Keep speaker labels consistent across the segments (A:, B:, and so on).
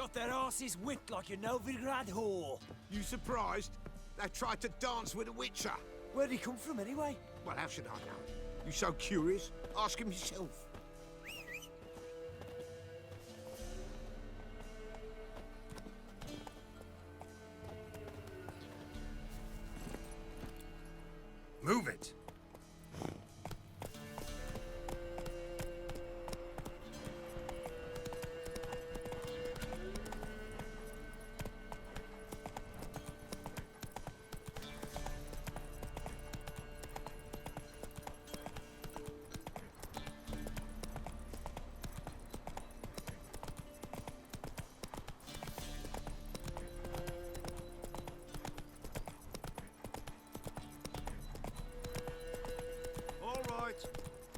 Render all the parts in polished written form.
A: Got their asses whipped like a Novigrad whore.
B: You surprised? They tried to dance with a witcher.
A: Where'd he come from, anyway?
B: Well, how should I know? You so curious? Ask him yourself.
C: Move it!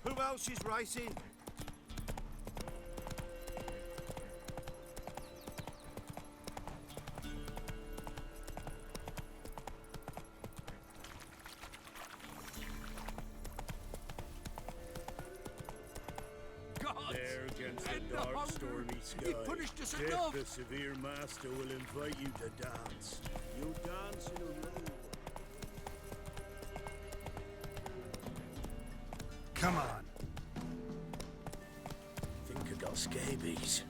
D: Who else is racing?
E: There against the dark, stormy sky,
B: He punished us
E: Death,
B: enough.
E: the severe master, will invite you to dance. You'll dance in a row.
C: Come on.
E: Think I got scabies.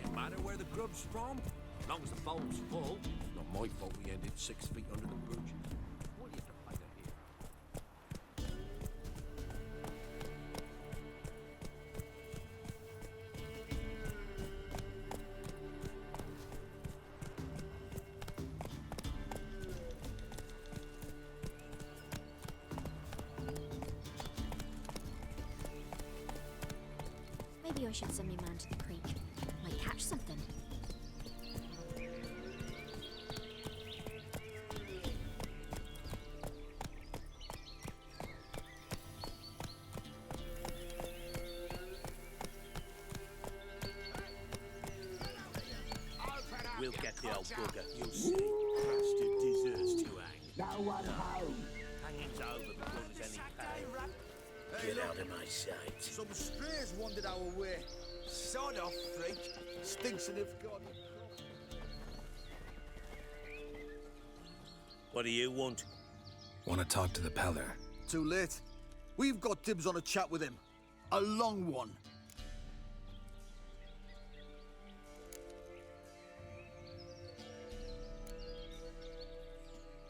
D: No matter where the grub's from, as long as the bowl's full. Not my fault we ended 6 feet under the bridge. What are you trying to hear?
F: Maybe I should send me man to the creek. Might catch something.
E: We'll get the old bugger, you'll see. Bastard deserves to hang.
G: No one home.
E: Hanging's over before there's any pain. Get out of my sight.
D: Some strays wandered our way. Sod off, freak. Stinks and have got.
E: What do you want?
C: Want to talk to the Peller?
H: Too late. We've got dibs on a chat with him. A long one.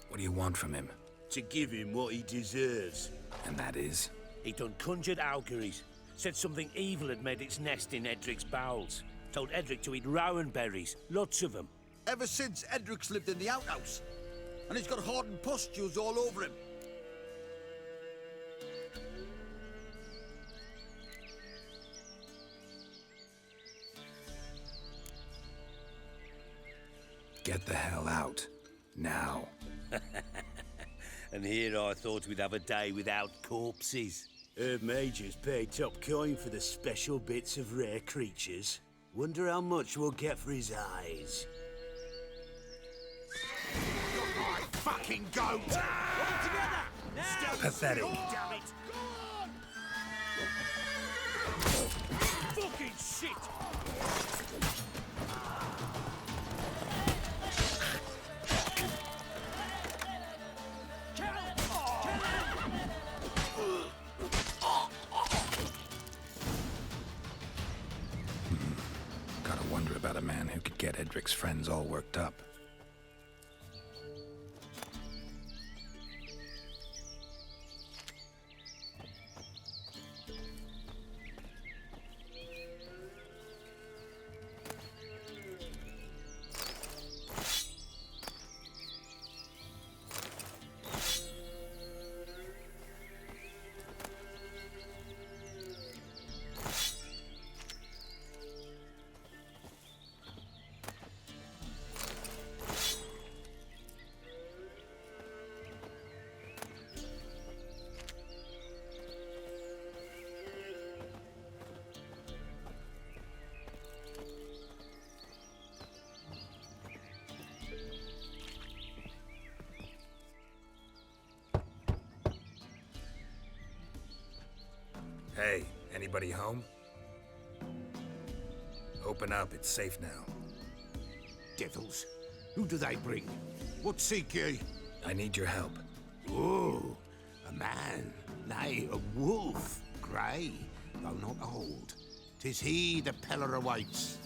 C: What do you want from him?
E: To give him what he deserves.
C: And that is?
E: He done conjured auguries. Said something evil had made its nest in Edric's bowels. Told Edric to eat rowan berries. Lots of them.
H: Ever since Edric's lived in the outhouse. And he's got hardened pustules all over him.
C: Get the hell out. Now.
E: And here I thought we'd have a day without corpses. Herb Major's paid top coin for the special bits of rare creatures. Wonder how much we'll get for his eyes.
B: My fucking goat!
A: All together! Now!
C: Pathetic.
E: Damn it!
A: Fucking shit!
C: Gotta wonder about a man who could get Edric's friends all worked up. Hey, anybody home? Open up, it's safe now.
B: Devils. Who do they bring? What seek ye?
C: I need your help.
B: Oh, a man. Nay, a wolf. Grey, though not old. 'Tis he the Peller awaits.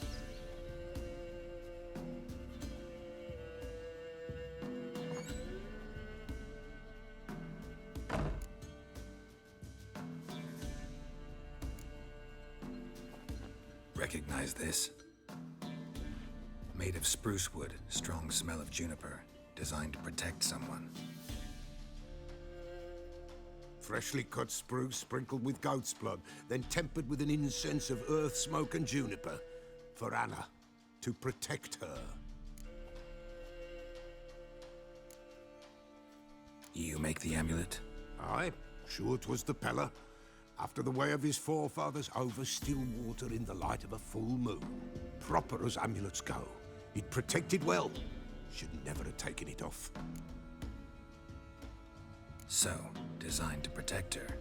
C: Recognize this? Made of spruce wood, strong smell of juniper, designed to protect someone.
B: Freshly cut spruce sprinkled with goat's blood, then tempered with an incense of earth, smoke and juniper. For Anna, to protect her.
C: You make the amulet?
B: Aye, sure 'twas the Peller. After the way of his forefathers, over still water in the light of a full moon. Proper as amulets go. It protected well. Should never have taken it off.
C: So, designed to protect her.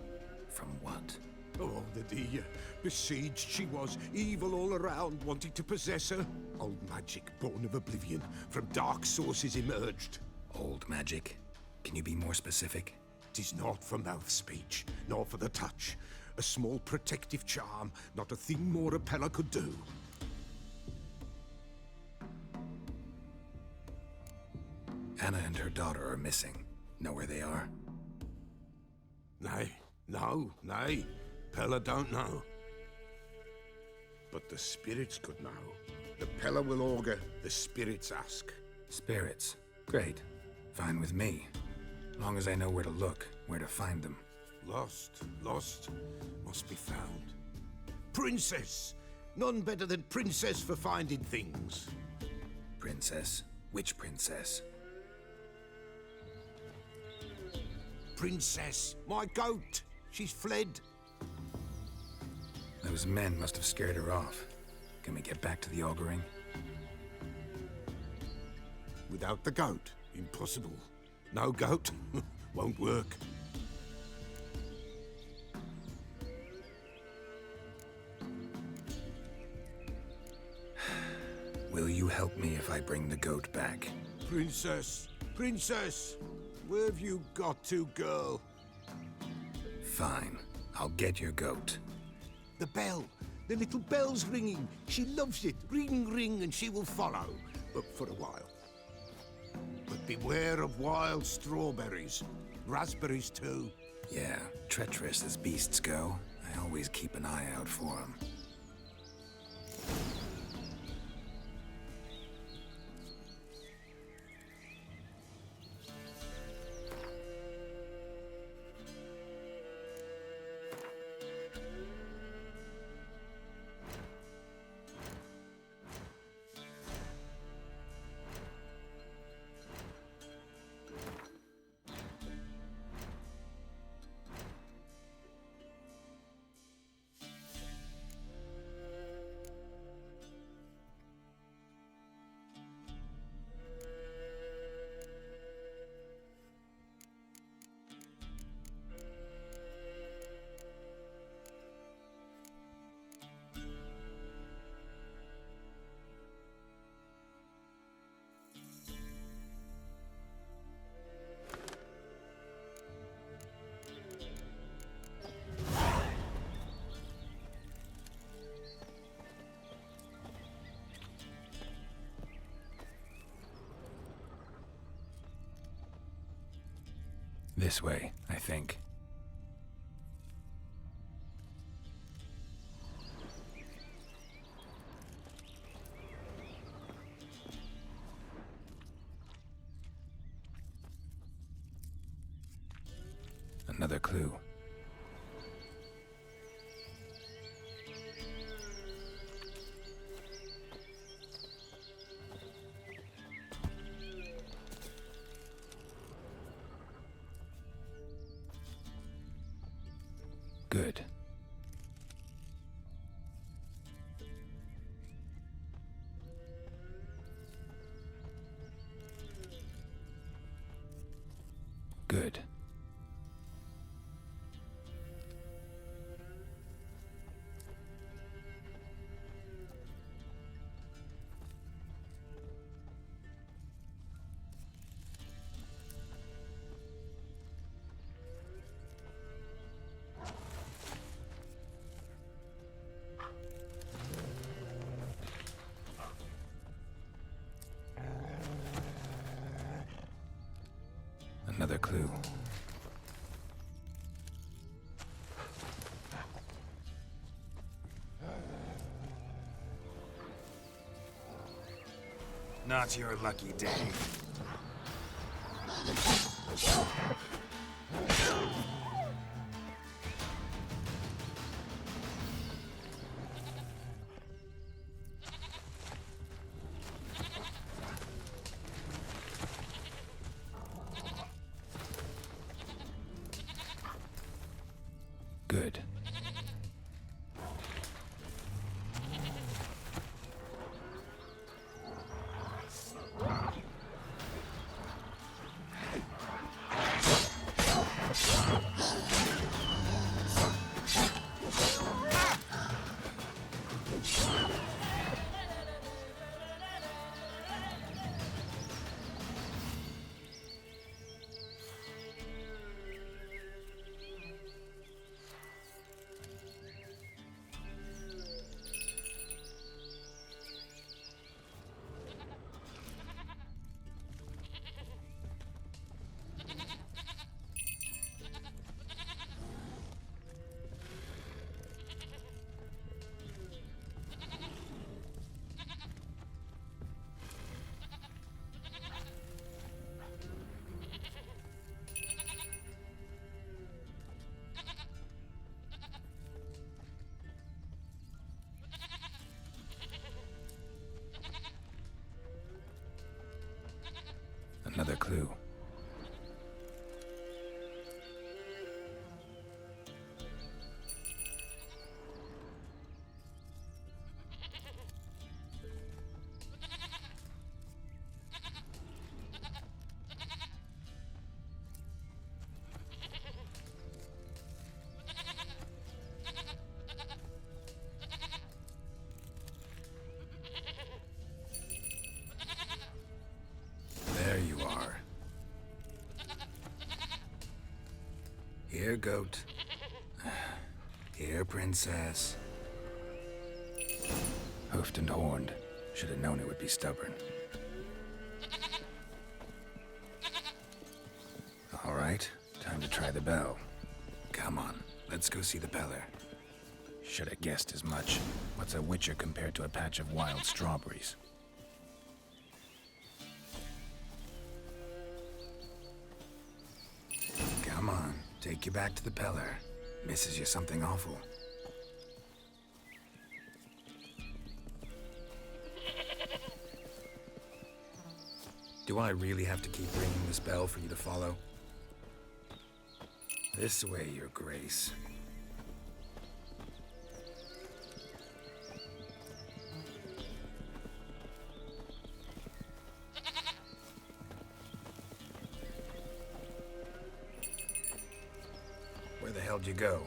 C: From what?
B: Oh, the besieged she was, evil all around, wanting to possess her. Old magic, born of oblivion, from dark sources emerged.
C: Old magic? Can you be more specific?
B: 'Tis not for mouth speech, nor for the touch. A small protective charm, not a thing more a Peller could do.
C: Anna and her daughter are missing. Know where they are?
B: Nay, nay. Peller don't know. But the spirits could know. The Peller will augur, the spirits ask.
C: Spirits. Great. Fine with me. Long as I know where to look, where to find them.
B: Lost, must be found. Princess! None better than Princess for finding things.
C: Princess? Which princess?
B: Princess, my goat! She's fled.
C: Those men must have scared her off. Can we get back to the auguring?
B: Without the goat, impossible. No goat, won't work.
C: Will you help me if I bring the goat back?
B: Princess, where have you got to, girl?
C: Fine. I'll get your goat.
B: The bell, the little bell's ringing. She loves it. Ring, ring, and she will follow. But for a while. But beware of wild strawberries. Raspberries, too.
C: Yeah, treacherous as beasts go. I always keep an eye out for them. This way, I think. Another clue. Good. Good. clue. Not your lucky day. Good. Another clue. There you are. Here, goat. Here, princess. Hoofed and horned. Should have known it would be stubborn. All right, time to try the bell. Come on, let's go see the Peller. Should have guessed as much. What's a witcher compared to a patch of wild strawberries? Come on, take you back to the Peller. Misses you something awful. Do I really have to keep ringing this bell for you to follow? This way, Your Grace. Where the hell'd you go?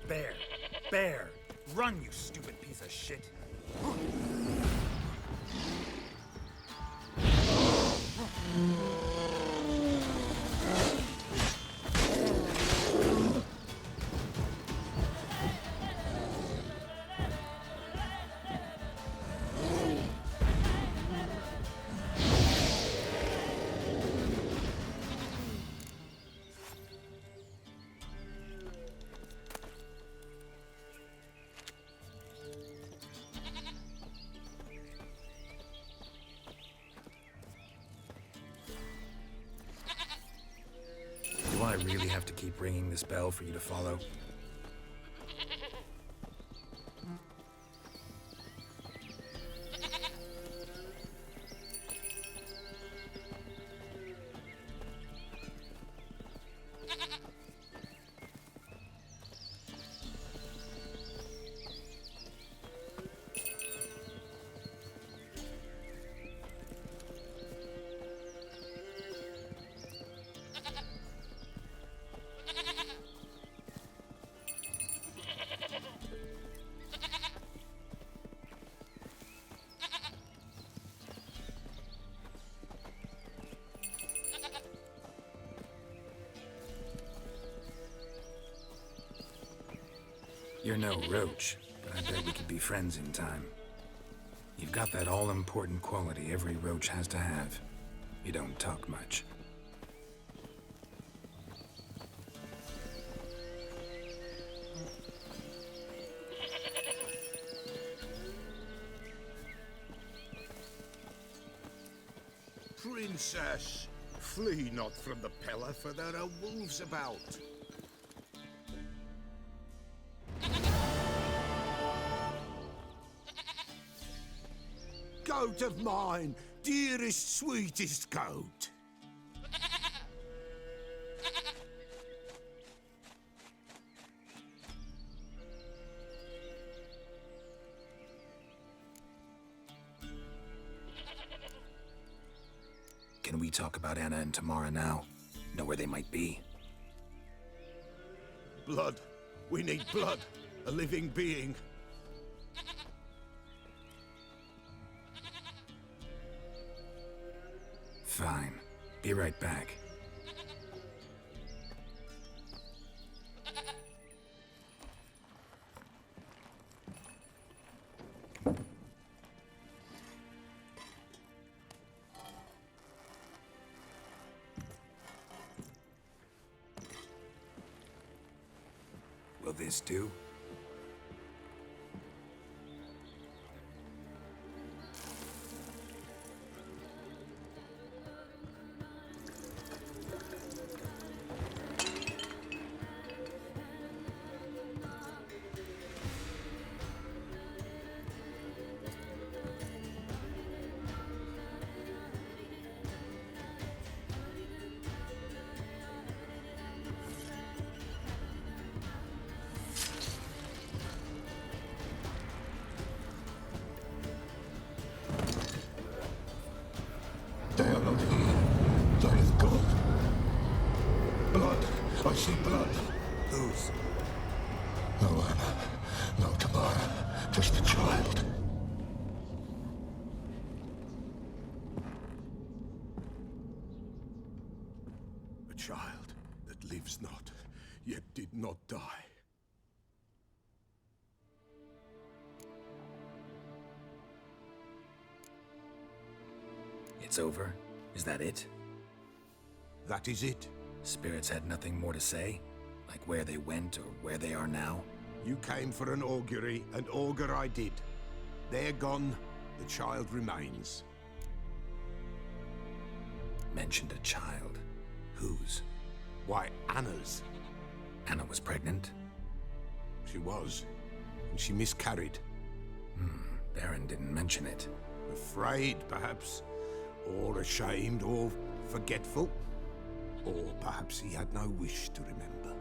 C: Bear! Bear! Run, you stupid piece of shit! Do I really have to keep ringing this bell for you to follow? You're no roach, but I bet we could be friends in time. You've got that all-important quality every roach has to have. You don't talk much.
B: Princess, flee not from the Pella, for there are wolves about. Goat of mine, dearest, sweetest goat.
C: Can we talk about Anna and Tamara now? Know where they might be?
B: Blood. We need blood. A living being.
C: Fine. Be right back. Will this do?
B: They are not here. There is God. Blood. I see blood.
C: Whose?
B: No Anna. No Tamara. Just the child. A child that lives not, yet did not die.
C: It's over? Is that it?
B: That is it.
C: Spirits had nothing more to say? Like where they went or where they are now?
B: You came for an augury, and augur I did. They're gone, the child remains.
C: Mentioned a child. Whose?
B: Why, Anna's.
C: Anna was pregnant?
B: She was, and she miscarried.
C: Baron didn't mention it.
B: Afraid, perhaps, or ashamed, or forgetful. Or perhaps he had no wish to remember.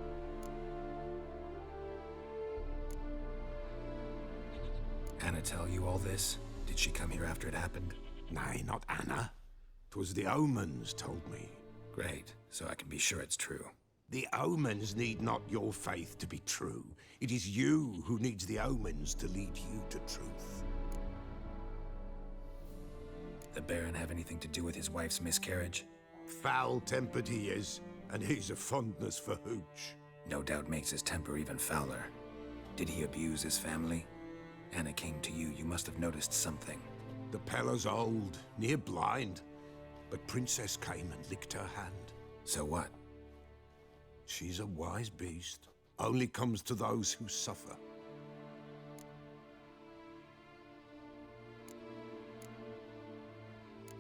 C: Anna tell you all this? Did she come here after it happened?
B: Nay, not Anna. 'Twas the omens told me.
C: Great, so I can be sure it's true.
B: The omens need not your faith to be true. It is you who needs the omens to lead you to truth.
C: The Baron have anything to do with his wife's miscarriage?
B: Foul-tempered he is, and he's a fondness for hooch.
C: No doubt makes his temper even fouler. Did he abuse his family? Anna came to you, you must have noticed something.
B: The Pella's old, near blind, but Princess came and licked her hand.
C: So what?
B: She's a wise beast. Only comes to those who suffer.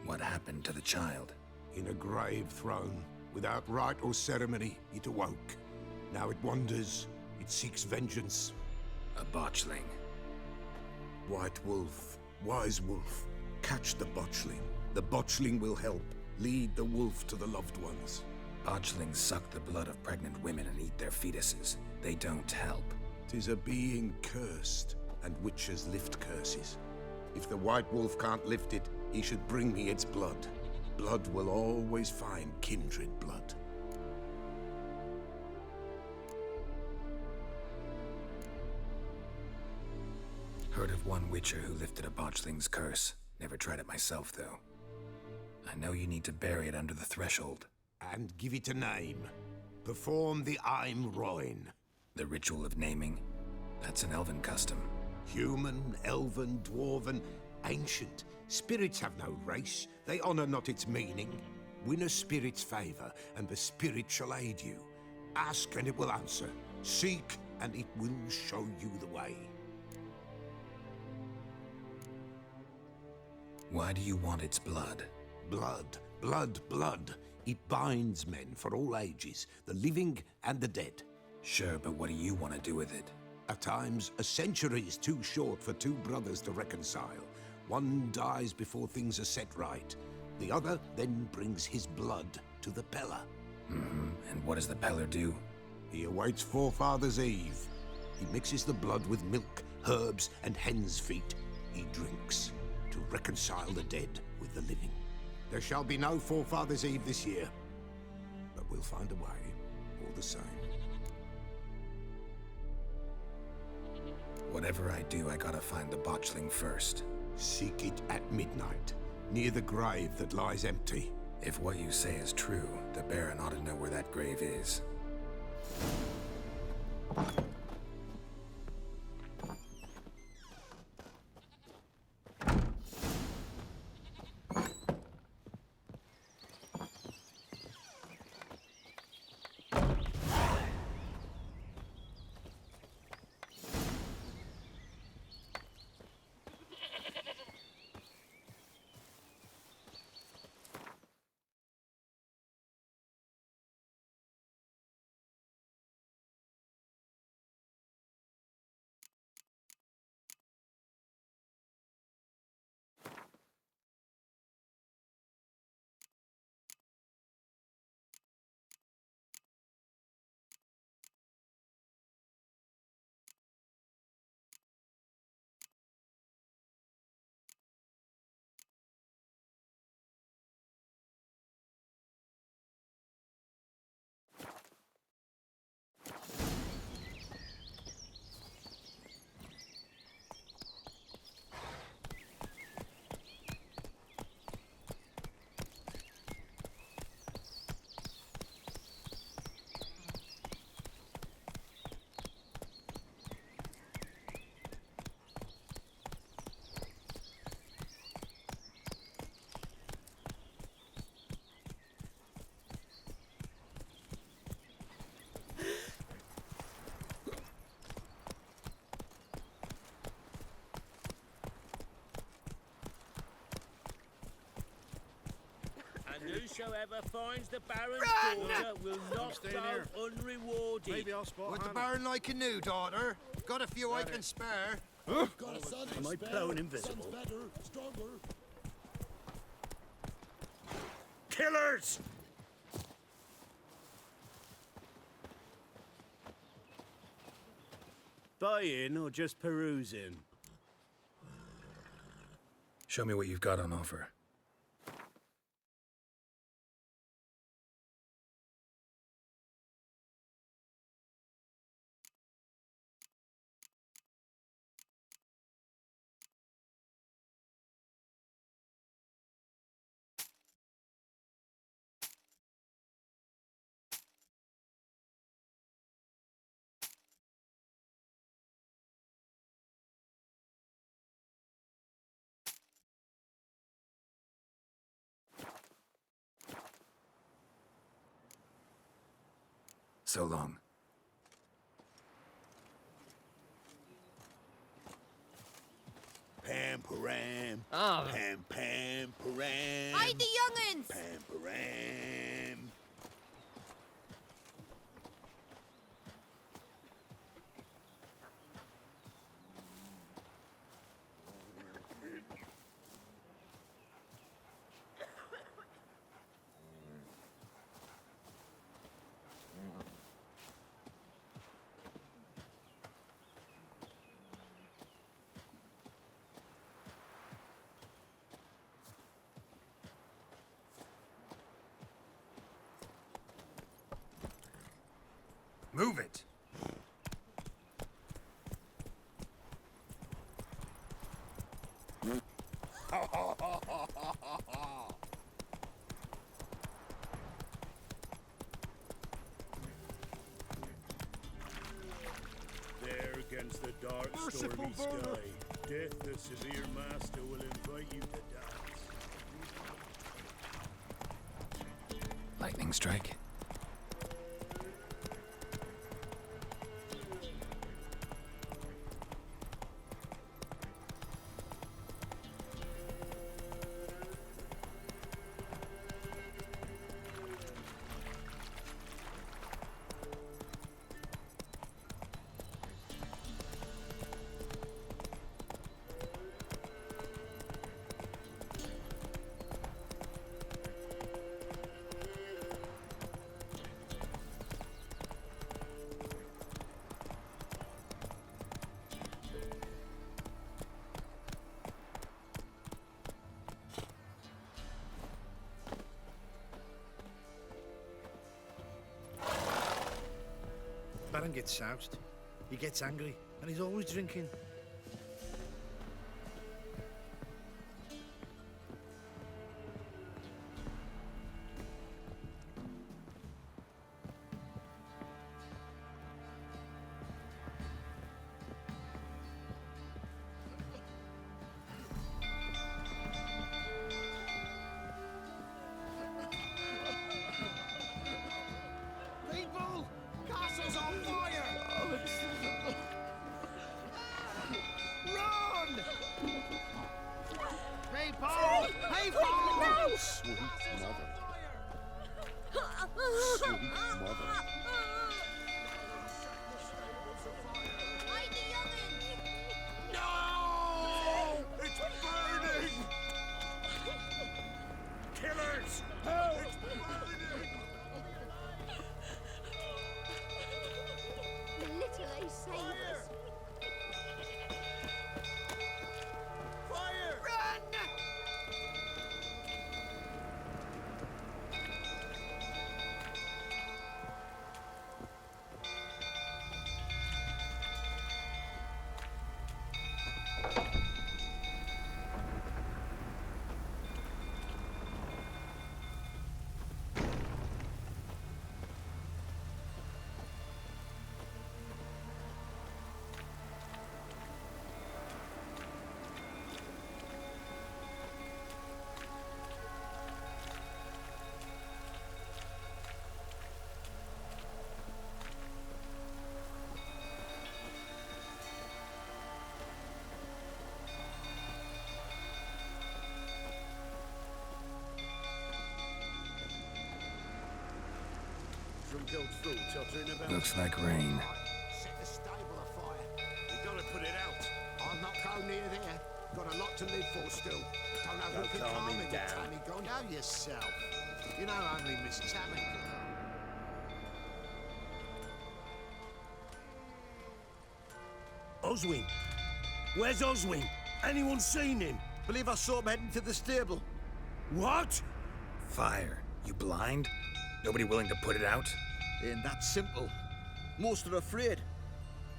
C: What happened to the child?
B: In a grave thrown, without rite or ceremony, it awoke. Now it wanders, it seeks vengeance.
C: A botchling.
B: White wolf, wise wolf, catch the botchling. The botchling will help, lead the wolf to the loved ones.
C: Botchlings suck the blood of pregnant women and eat their fetuses. They don't help.
B: 'Tis a being cursed, and witches lift curses. If the white wolf can't lift it, he should bring me its blood. Blood will always find kindred blood.
C: Heard of one witcher who lifted a botchling's curse. Never tried it myself, though. I know you need to bury it under the threshold.
B: And give it a name. Perform the Aim Roin.
C: The ritual of naming. That's an elven custom.
B: Human, elven, dwarven, ancient. Spirits have no race. They honor not its meaning. Win a spirit's favor, and the spirit shall aid you. Ask, and it will answer. Seek, and it will show you the way.
C: Why do you want its blood?
B: Blood, blood, blood. It binds men for all ages, the living and the dead.
C: Sure, but what do you want to do with it?
B: At times, a century is too short for two brothers to reconcile. One dies before things are set right. The other then brings his blood to the Peller.
C: And what does the Peller do?
B: He awaits Forefathers' Eve. He mixes the blood with milk, herbs, and hen's feet. He drinks to reconcile the dead with the living. There shall be no Forefathers' Eve this year, but we'll find a way, all the same.
C: Whatever I do, I gotta find the botchling first.
B: Seek it at midnight, near the grave that lies empty.
C: If what you say is true, the Baron ought to know where that grave is.
E: And whosoever finds the Baron's daughter will not go unrewarded.
G: Maybe I'll spot
H: Would the
G: Hannah.
H: Baron like a new daughter? Got a few I can spare.
E: Am I blown invisible? Killers! Buying or just perusing?
C: Show me what you've got on offer. So long.
E: Pam param.
I: Oh.
E: Pam pam param.
F: Hide the young'uns!
E: Pam param.
C: Move it!
E: There against the
G: dark, stormy sky, death, the severe master, will invite you to dance.
C: Lightning strike.
I: Baron gets soused, he gets angry, and he's always drinking.
H: People! Castle's on fire! Run! People! People!
B: Sweet mother. Sweet mother.
F: Hide the oven!
G: No! It's burning! Killers! Help! It's burning!
F: The little ace saved us.
H: Fire! Run!
G: From Gold Food tottering about.
C: Looks like rain.
B: Set the stable afire.
G: You gotta put it out.
B: I'll not go near there. Got a lot to live for still. Don't know who can
G: calm
B: calm
G: him
B: me with
G: down.
B: Tammy gone. Know yourself. You know only Miss Tammy.
E: Oswin? Where's Oswin? Anyone seen him?
H: Believe I saw him heading to the stable.
E: What?
C: Fire. You blind? Nobody willing to put it out?
H: Ain't that simple. Most are afraid.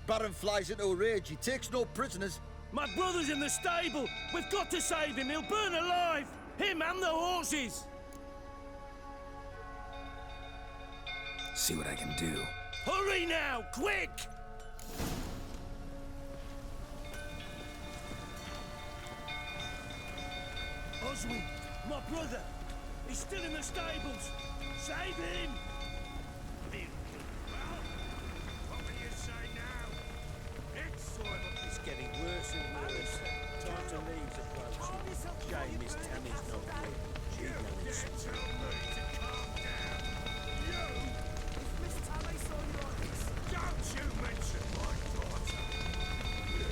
H: Baron flies into a rage. He takes no prisoners.
E: My brother's in the stable. We've got to save him. He'll burn alive. Him and the horses.
C: See what I can do.
E: Hurry now, quick! Oswin, my brother. He's still in the stables. Save him!
G: Well, what will you say now?
E: It's getting worse and worse. Time to leave's approaching. Shame Miss Tammy's not here. She'd know it's
G: Tell me to calm down. You!
A: Miss Tammy saw you like this.
G: Don't you mention my daughter! You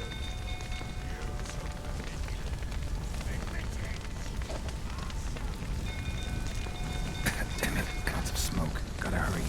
C: Damn it. Lots of smoke. Gotta hurry.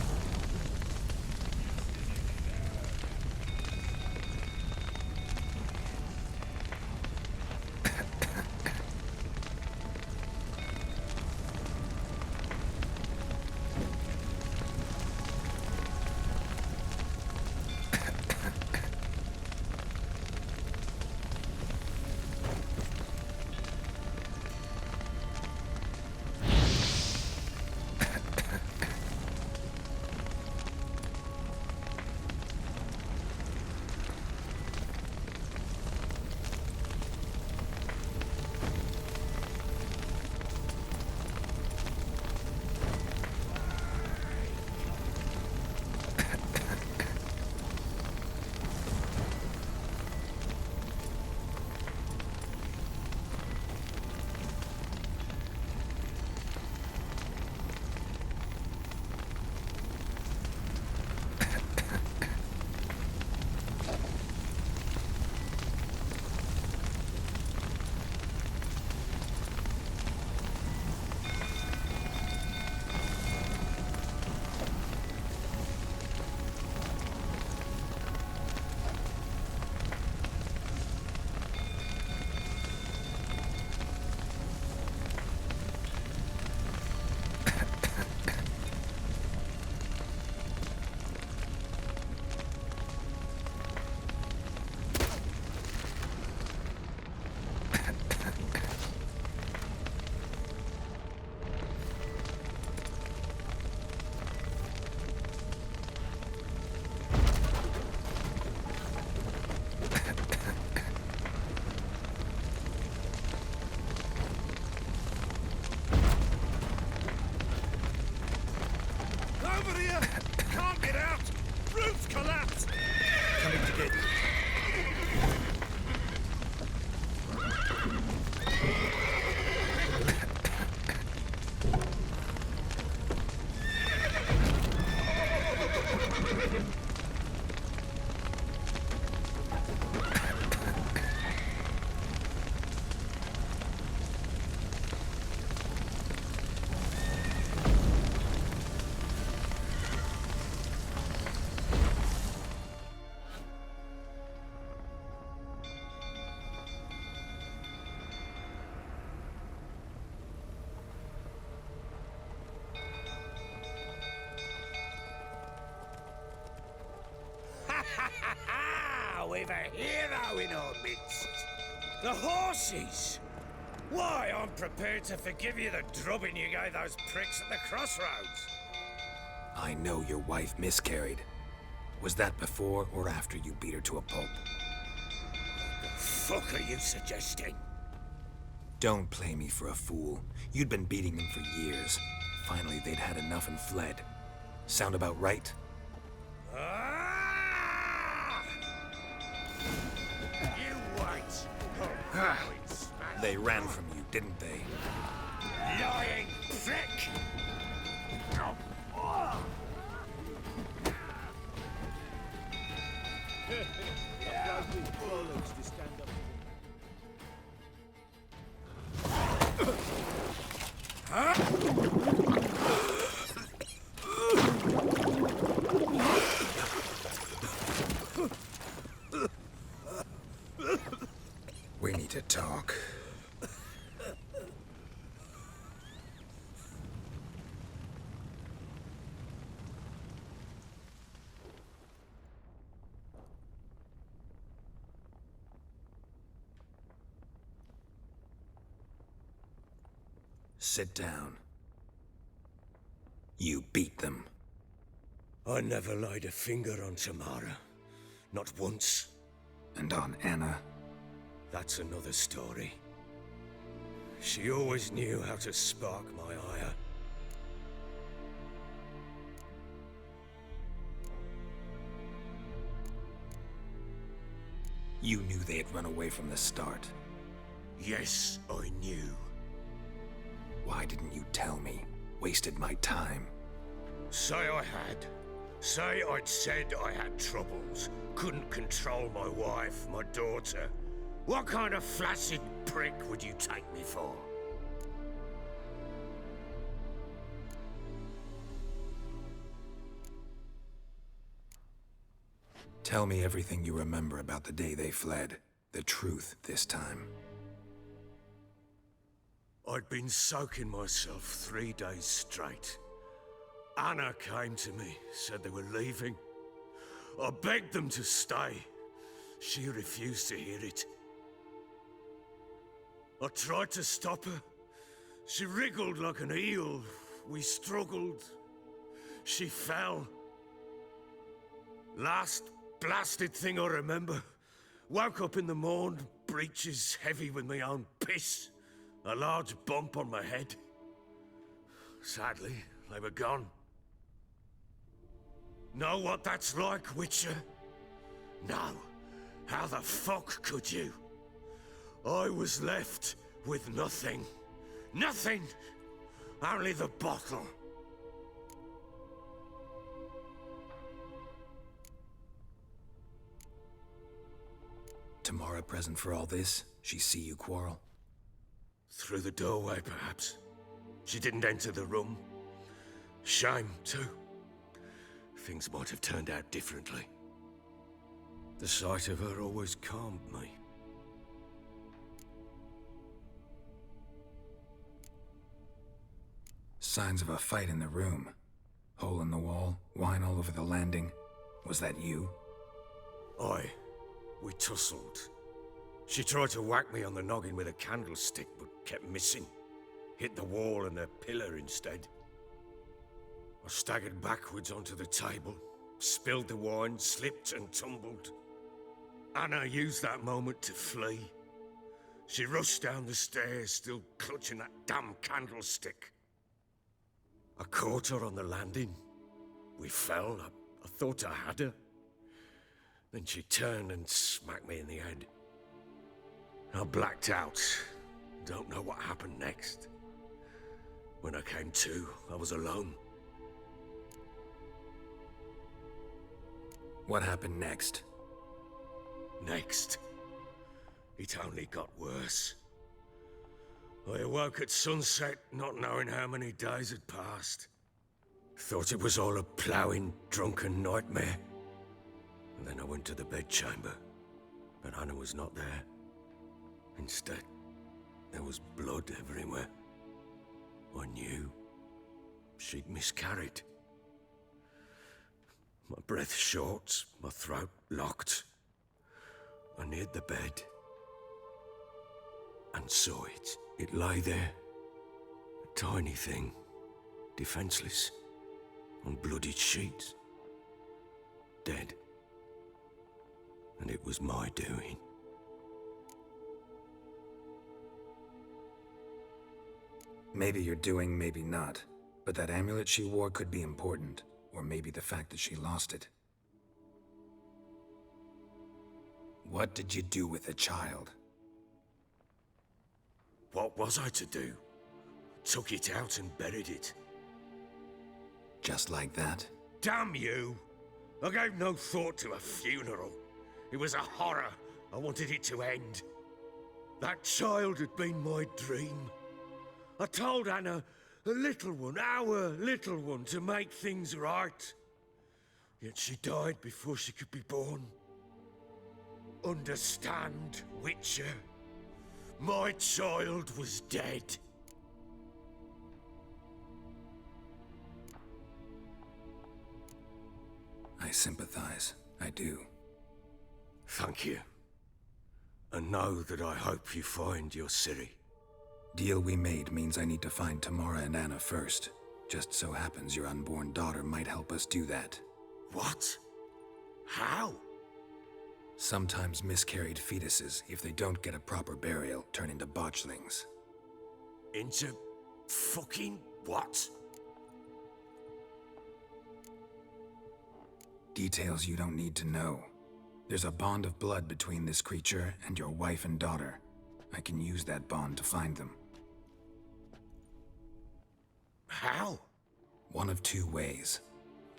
D: we've a hero in our midst. The horses! Why, I'm prepared to forgive you the drubbing you gave those pricks at the crossroads.
C: I know your wife miscarried. Was that before or after you beat her to a pulp?
D: What the fuck are you suggesting?
C: Don't play me for a fool. You'd been beating them for years. Finally, they'd had enough and fled. Sound about right?
D: Ah! You wait!
C: They ran from you, didn't they?
D: Lying prick!
C: We need to talk. Sit down. You beat them.
D: I never laid a finger on Tamara. Not once.
C: And on Anna.
D: That's another story. She always knew how to spark my ire.
C: You knew they had run away from the start.
D: Yes, I knew.
C: Why didn't you tell me? Wasted my time.
D: Say I had. Say I'd said I had troubles. Couldn't control my wife, my daughter. What kind of flaccid prick would you take me for?
C: Tell me everything you remember about the day they fled. The truth this time.
D: I'd been soaking myself 3 days straight. Anna came to me, said they were leaving. I begged them to stay. She refused to hear it. I tried to stop her. She wriggled like an eel. We struggled. She fell. Last blasted thing I remember. Woke up in the morn, breeches heavy with my own piss. A large bump on my head. Sadly, they were gone. Know what that's like, Witcher? No. How the fuck could you? I was left with nothing. Nothing! Only the bottle.
C: Tamara present for all this? She see you quarrel?
D: Through the doorway, perhaps. She didn't enter the room. Shame, too. Things might have turned out differently. The sight of her always calmed me.
C: Signs of a fight in the room. Hole in the wall, wine all over the landing. Was that you?
D: Aye. We tussled. She tried to whack me on the noggin with a candlestick, but kept missing. Hit the wall and a pillar instead. I staggered backwards onto the table, spilled the wine, slipped and tumbled. Anna used that moment to flee. She rushed down the stairs, still clutching that damn candlestick. I caught her on the landing. We fell. I thought I had her. Then she turned and smacked me in the head. I blacked out. Don't know what happened next. When I came to, I was alone.
C: What happened next?
D: Next, it only got worse. I awoke at sunset, not knowing how many days had passed. Thought it was all a ploughing, drunken nightmare. And then I went to the bedchamber, but Anna was not there. Instead, there was blood everywhere. I knew she'd miscarried. My breath short, my throat locked. I neared the bed and saw it. It lay there, a tiny thing, defenseless, on bloodied sheets, dead. And it was my doing.
C: Maybe you're doing, maybe not. But that amulet she wore could be important. Or maybe the fact that she lost it. What did you do with the child?
D: What was I to do? Took it out and buried it.
C: Just like that?
D: Damn you! I gave no thought to a funeral. It was a horror. I wanted it to end. That child had been my dream. I told Anna, a little one, our little one, to make things right. Yet she died before she could be born. Understand, Witcher? My child was dead.
C: I sympathize. I do.
D: Thank you. And know that I hope you find your Ciri.
C: Deal we made means I need to find Tamara and Anna first. Just so happens your unborn daughter might help us do that.
D: What? How?
C: Sometimes miscarried fetuses, if they don't get a proper burial, turn into botchlings.
D: Into fucking what?
C: Details you don't need to know. There's a bond of blood between this creature and your wife and daughter. I can use that bond to find them.
D: How?
C: One of two ways.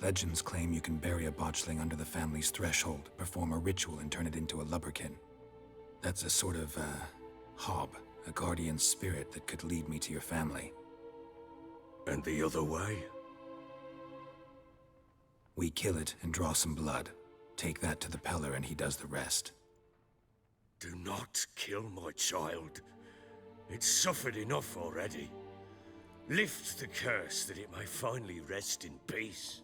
C: Legends claim you can bury a botchling under the family's threshold, perform a ritual, and turn it into a lubberkin. That's a sort of, hob, a guardian spirit that could lead me to your family.
D: And the other way?
C: We kill it and draw some blood. Take that to the Peller and he does the rest.
D: Do not kill my child. It's suffered enough already. Lift the curse that it may finally rest in peace.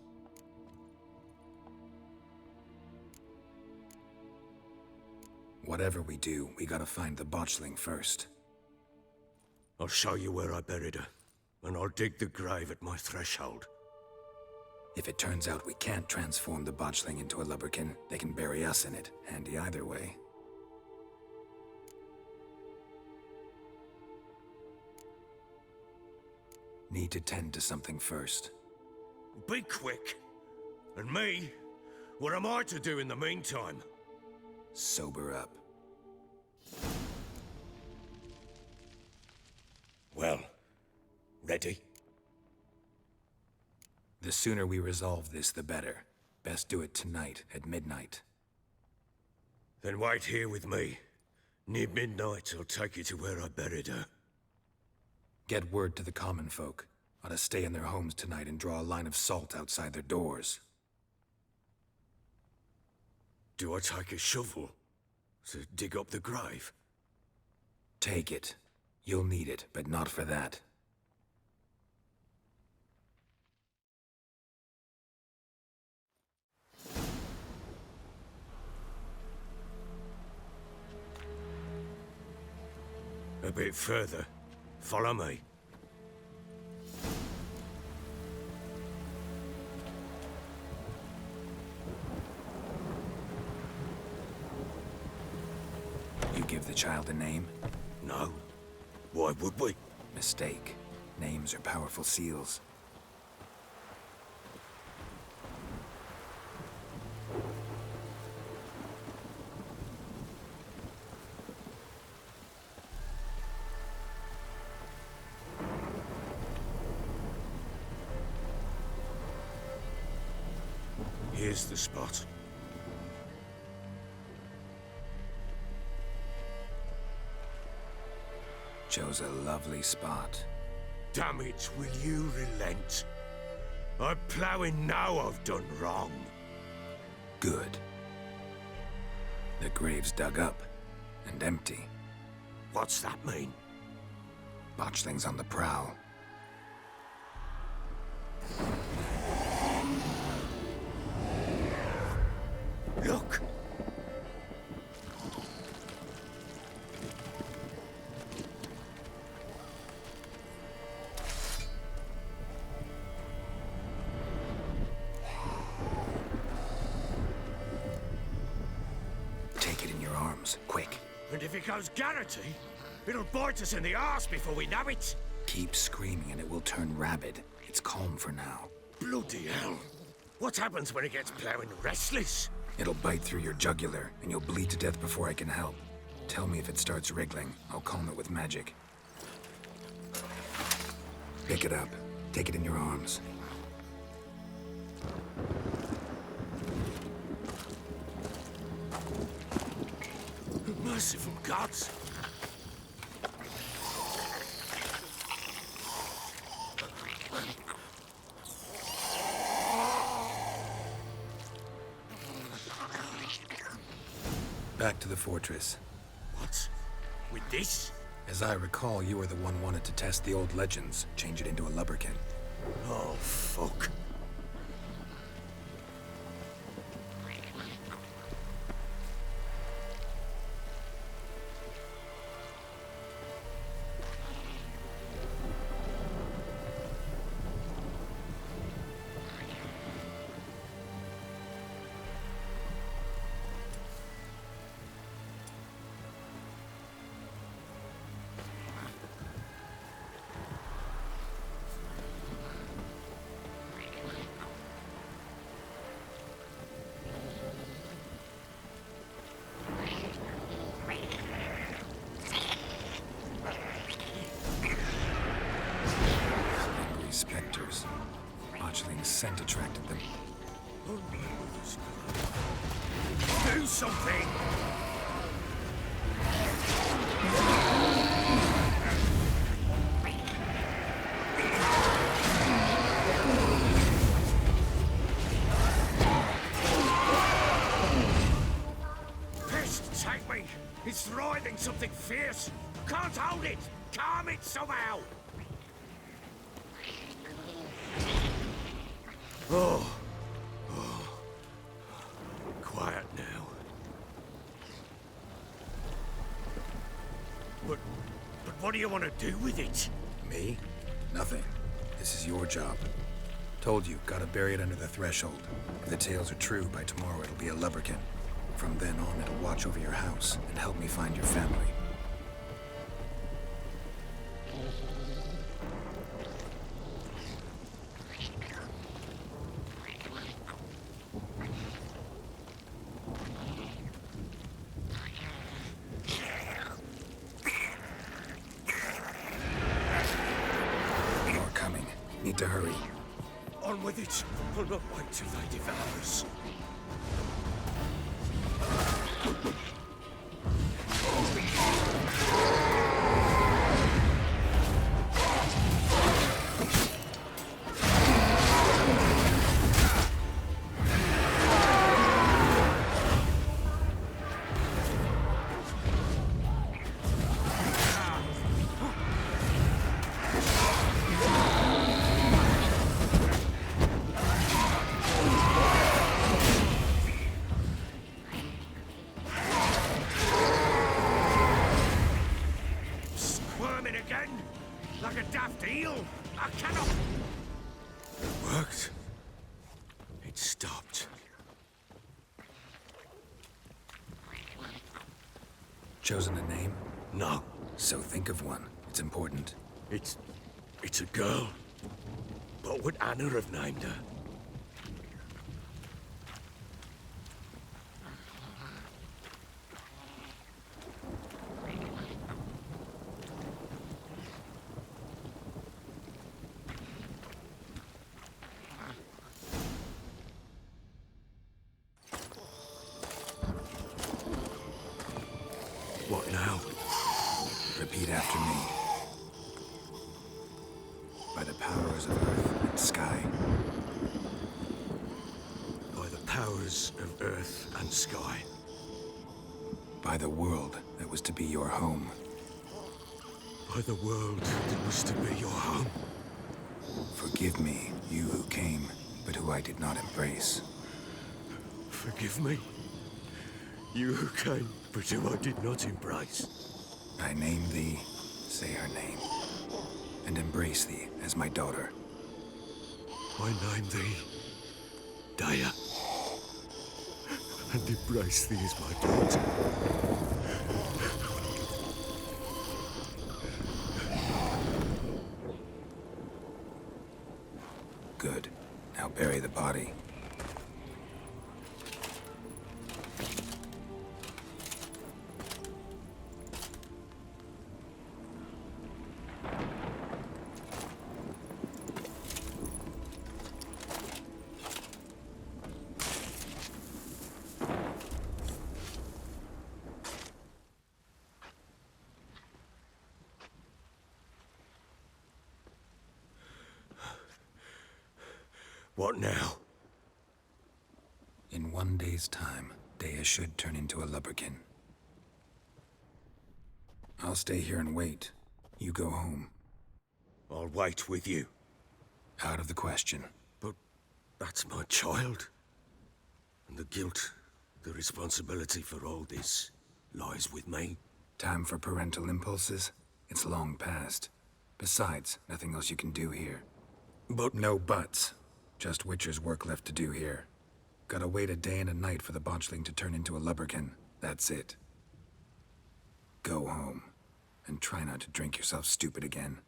C: Whatever we do, we gotta find the botchling first.
D: I'll show you where I buried her, and I'll dig the grave at my threshold.
C: If it turns out we can't transform the botchling into a lubberkin, they can bury us in it. Handy either way. Need to tend to something first.
D: Be quick. And me? What am I to do in the meantime?
C: Sober up.
D: Well, ready?
C: The sooner we resolve this, the better. Best do it tonight, at midnight.
D: Then wait here with me. Near midnight, I'll take you to where I buried her.
C: Get word to the common folk. Ought to stay in their homes tonight and draw a line of salt outside their doors.
D: Do I take a shovel to dig up the grave?
C: Take it. You'll need it, but not for that.
D: A bit further. Follow me.
C: You give the child a name?
D: No. Why would we?
C: Mistake. Names are powerful seals.
D: Here's the spot.
C: Chose a lovely spot.
D: Damn it, will you relent? I'm ploughing now I've done wrong.
C: Good. The grave's dug up and empty.
D: What's that mean?
C: Botchling's on the prowl.
D: Look! If it goes Garrity, it'll bite us in the arse before we know it.
C: Keep screaming and it will turn rabid. It's calm for now.
D: Bloody hell. What happens when it gets plowing restless?
C: It'll bite through your jugular, and you'll bleed to death before I can help. Tell me if it starts wriggling. I'll calm it with magic. Pick it up. Take it in your arms.
D: Merciful gods!
C: Back to the fortress.
D: What? With this?
C: As I recall, you were the one wanted to test the old legends, change it into a lubberkin.
D: Oh, fuck.
C: Specters. Botchling's scent attracted them.
D: Do something! Pest, take me! It's writhing something fierce! Can't hold it! Calm it somehow! Oh. Quiet now. But what do you want to do with it?
C: Me? Nothing. This is your job. Told you, gotta bury it under the threshold. If the tales are true, by tomorrow it'll be a lubberkin. From then on, it'll watch over your house and help me find your family. Need to hurry.
D: On with it. I'll not wait till they devour us. Like a daft eel! I cannot... It worked. It stopped.
C: Chosen a name?
D: No.
C: So think of one. It's important.
D: It's a girl. What would Anna have named her? What now?
C: Repeat after me. By the powers of earth and sky.
D: By the powers of earth and sky.
C: By the world that was to be your home.
D: By the world that was to be your home.
C: Forgive me, you who came, but who I did not embrace.
D: Forgive me. You who came, but who I did not embrace.
C: I name thee, say her name, and embrace thee as my daughter.
D: I name thee, Daya, and embrace thee as my daughter.
C: Good. Now bury the body.
D: What now?
C: In 1 day's time, Dea should turn into a lubberkin. I'll stay here and wait. You go home.
D: I'll wait with you.
C: Out of the question.
D: But that's my child. And the guilt, the responsibility for all this lies with me.
C: Time for parental impulses? It's long past. Besides, nothing else you can do here.
D: But
C: No buts. Just Witcher's work left to do here. Gotta wait a day and a night for the botchling to turn into a lubberkin. That's it. Go home. And try not to drink yourself stupid again.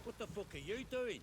E: What the fuck are you doing?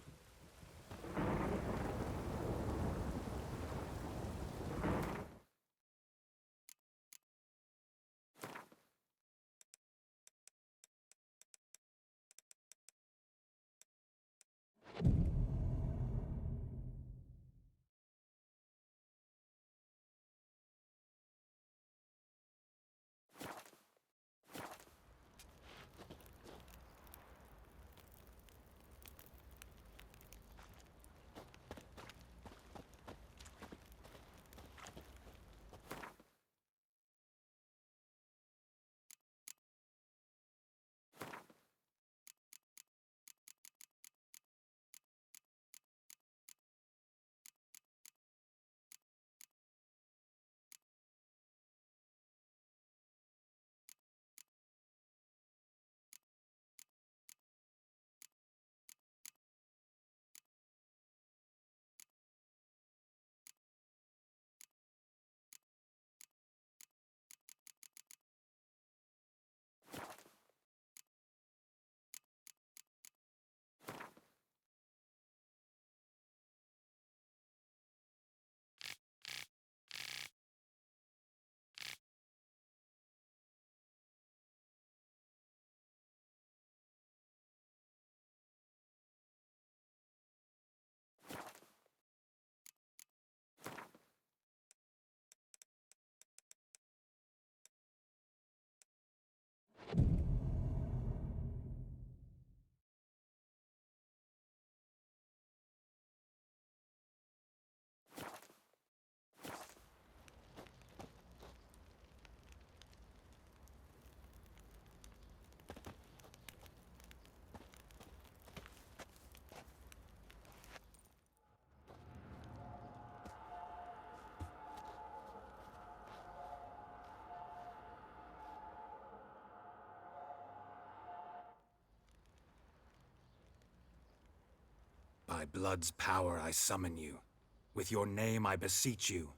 C: By blood's power I summon you. With your name I beseech you.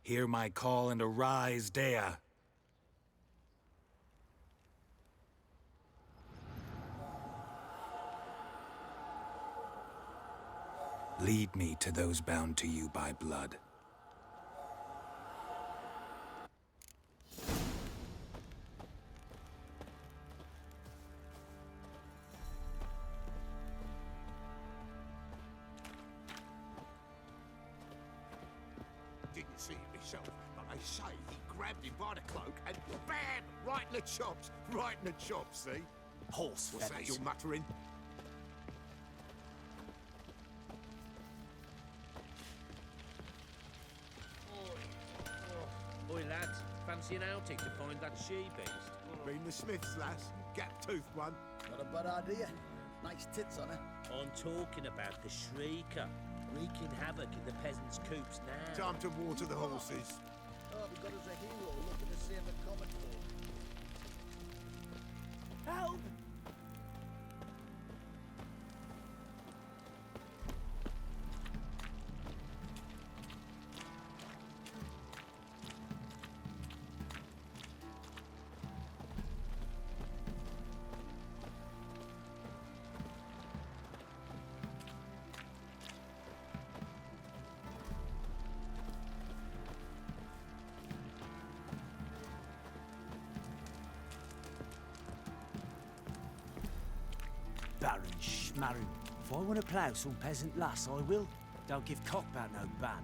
C: Hear my call and arise, Dea. Lead me to those bound to you by blood.
B: Didn't see it myself, but they say he grabbed him by the cloak and bam! Right in the chops! Right in the chops, see?
E: Horse
B: What's that you're muttering?
J: Oi, lads, fancy an outing to find that she-beast?
B: Been the Smiths, lass. Gap-toothed one.
H: Not a bad idea. Nice tits on her.
J: I'm talking about the Shrieker, wreaking havoc in the peasants' coops now.
B: Time to water the horses.
H: Oh, we got us a hero looking to save the common folk.
J: Help!
E: Baron Schmarren. If I want to plough some peasant lass, I will. Don't give cock about no ban.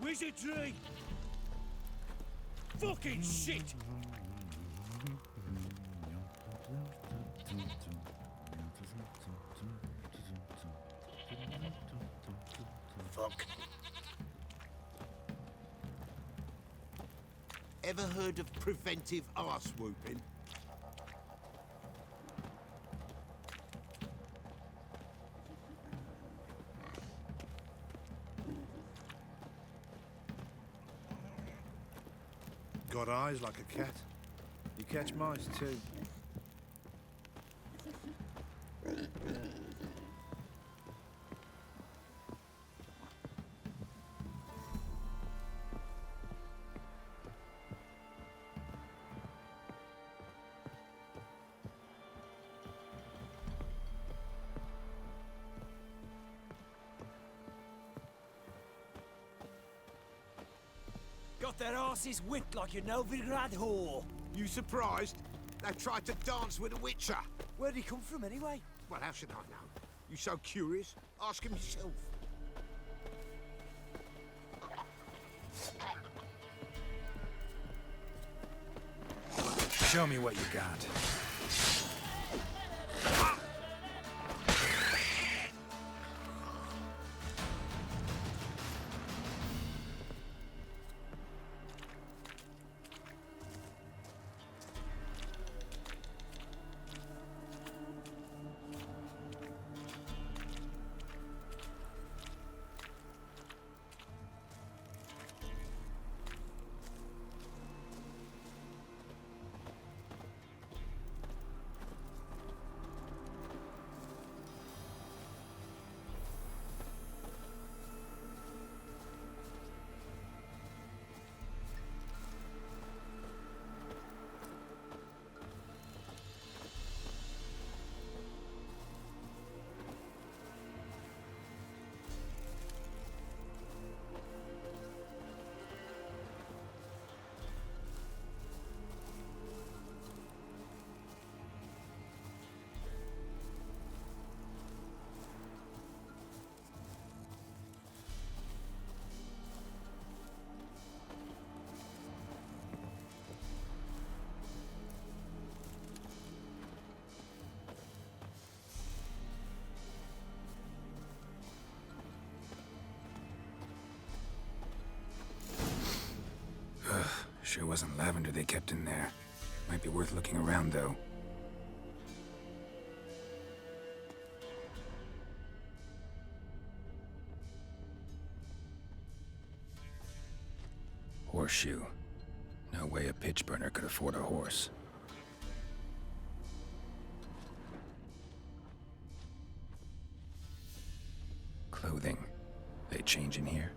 J: Wizardry! Fucking shit!
H: Fuck.
B: Ever heard of preventive arse whooping?
I: Got eyes like a cat. You catch mice too.
E: Got their asses whipped like a Novigrad whore.
B: You surprised? They tried to dance with a witcher.
E: Where'd he come from anyway?
B: Well, how should I know? You so curious? Ask him yourself.
C: Show me what you got. Sure wasn't lavender they kept in there. Might be worth looking around, though. Horseshoe. No way a pitch burner could afford a horse. Clothing. They change in here?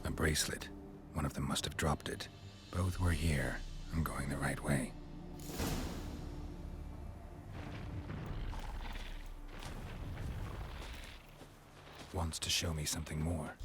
C: A bracelet. One of them must have dropped it. Both were here. I'm going the right way. Wants to show me something more.